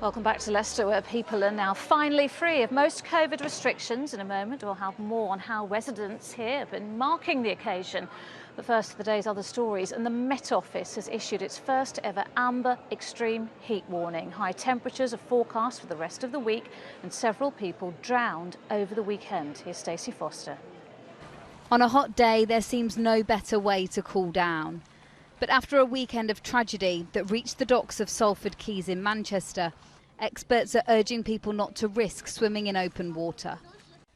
Welcome back to Leicester, where people are now finally free of most COVID restrictions. In a moment, we'll have more on how residents here have been marking the occasion. But first, to the day's other stories. And the Met Office has issued its first ever amber extreme heat warning. High temperatures are forecast for the rest of the week, and several people drowned over the weekend. Here's Stacey Foster. On a hot day, there seems no better way to cool down. But after a weekend of tragedy that reached the docks of Salford Quays in Manchester, experts are urging people not to risk swimming in open water.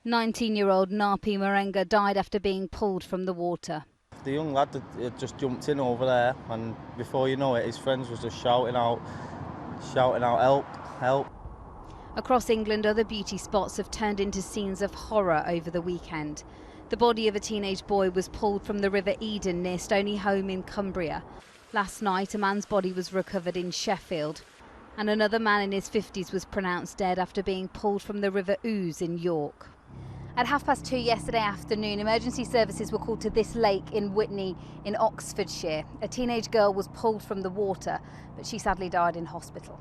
19-year-old Napi Marenga died after being pulled from the water. The young lad had just jumped in over there, and before you know it, his friends was just shouting out, help, help. Across England, other beauty spots have turned into scenes of horror over the weekend. The body of a teenage boy was pulled from the River Eden near Stonyholme in Cumbria. Last night, a man's body was recovered in Sheffield, and another man in his 50s was pronounced dead after being pulled from the River Ouse in York. At 2:30 yesterday afternoon, emergency services were called to this lake in Witney in Oxfordshire. A teenage girl was pulled from the water, but she sadly died in hospital.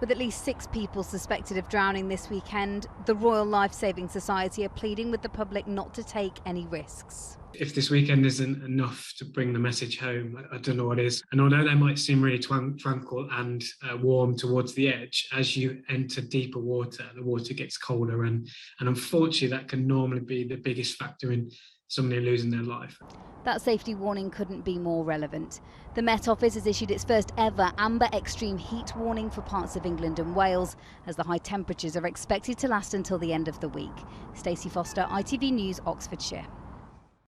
With at least 6 people suspected of drowning this weekend, the Royal Life Saving Society are pleading with the public not to take any risks. If this weekend isn't enough to bring the message home, I don't know what is. And although they might seem really tranquil and warm towards the edge, as you enter deeper water, the water gets colder, and unfortunately that can normally be the biggest factor in somebody losing their life. That safety warning couldn't be more relevant. The Met Office has issued its first ever amber extreme heat warning for parts of England and Wales, as the high temperatures are expected to last until the end of the week. Stacey Foster, ITV News, Oxfordshire.